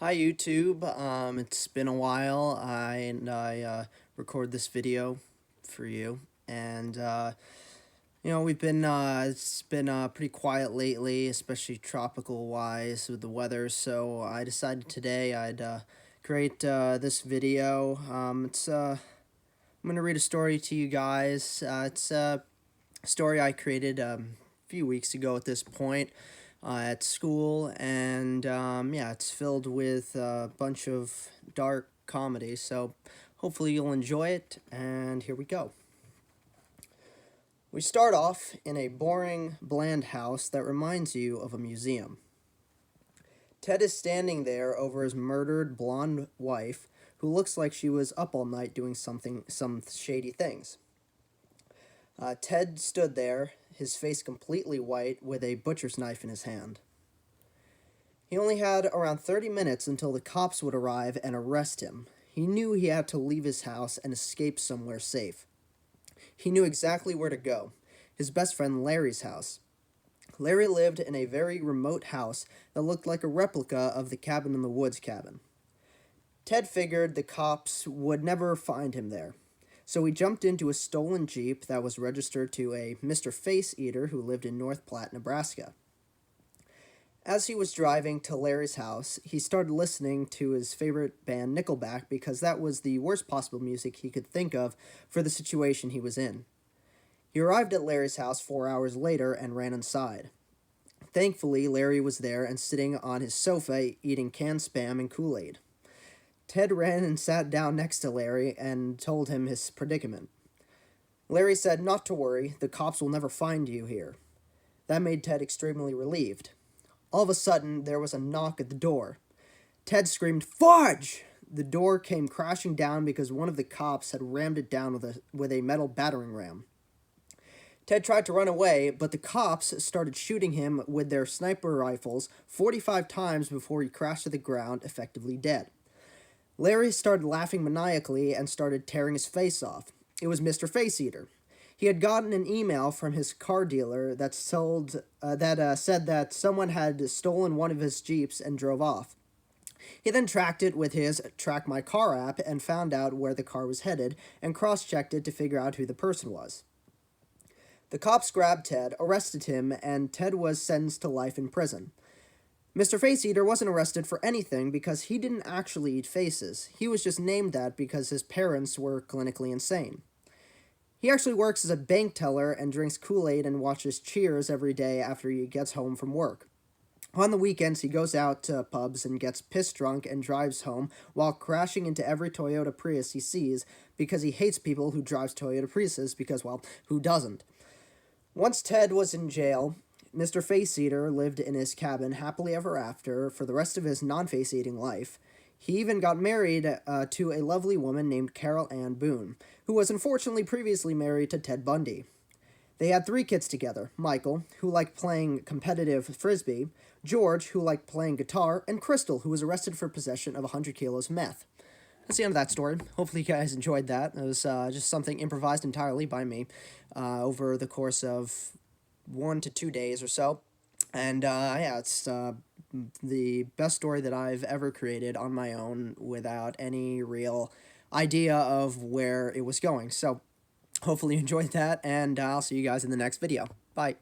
Hi YouTube. It's been a while. I record this video for you, and we've been it's been pretty quiet lately, especially tropical wise with the weather. So I decided today I'd create this video. I'm gonna read a story to you guys. It's a story I created a few weeks ago at this point at school, and yeah, it's filled with a bunch of dark comedy, so hopefully you'll enjoy it, and here we go. We start off in a boring, bland house that reminds you of a museum. Ted is standing there over his murdered blonde wife, who looks like she was up all night doing some shady things. Ted stood there, his face completely white, with a butcher's knife in his hand. He only had around 30 minutes until the cops would arrive and arrest him. He knew he had to leave his house and escape somewhere safe. He knew exactly where to go: his best friend Larry's house. Larry lived in a very remote house that looked like a replica of the cabin in the woods cabin. Ted figured the cops would never find him there, so he jumped into a stolen Jeep that was registered to a Mr. Face Eater who lived in North Platte, Nebraska. As he was driving to Larry's house, he started listening to his favorite band, Nickelback, because that was the worst possible music he could think of for the situation he was in. He arrived at Larry's house 4 hours later and ran inside. Thankfully, Larry was there and sitting on his sofa eating canned Spam and Kool-Aid. Ted ran and sat down next to Larry and told him his predicament. Larry said not to worry, the cops will never find you here. That made Ted extremely relieved. All of a sudden, there was a knock at the door. Ted screamed, "Fudge!" The door came crashing down because one of the cops had rammed it down with a metal battering ram. Ted tried to run away, but the cops started shooting him with their sniper rifles 45 times before he crashed to the ground, effectively dead. Larry started laughing maniacally and started tearing his face off. It was Mr. Face Eater. He had gotten an email from his car dealer that said that someone had stolen one of his Jeeps and drove off. He then tracked it with his Track My Car app and found out where the car was headed and cross-checked it to figure out who the person was. The cops grabbed Ted, arrested him, and Ted was sentenced to life in prison. Mr. Face Eater wasn't arrested for anything because he didn't actually eat faces. He was just named that because his parents were clinically insane. He actually works as a bank teller and drinks Kool-Aid and watches Cheers every day after he gets home from work. On the weekends, he goes out to pubs and gets pissed drunk and drives home while crashing into every Toyota Prius he sees because he hates people who drive Toyota Priuses because, well, who doesn't? Once Ted was in jail, Mr. Face Eater lived in his cabin happily ever after for the rest of his non-face eating life. He even got married to a lovely woman named Carol Ann Boone, who was unfortunately previously married to Ted Bundy. They had 3 kids together: Michael, who liked playing competitive frisbee; George, who liked playing guitar; and Crystal, who was arrested for possession of 100 kilos of meth. That's the end of that story. Hopefully you guys enjoyed that. It was just something improvised entirely by me over the course of 1 to 2 days or so. And yeah, it's the best story that I've ever created on my own without any real idea of where it was going. So hopefully you enjoyed that, and I'll see you guys in the next video. Bye.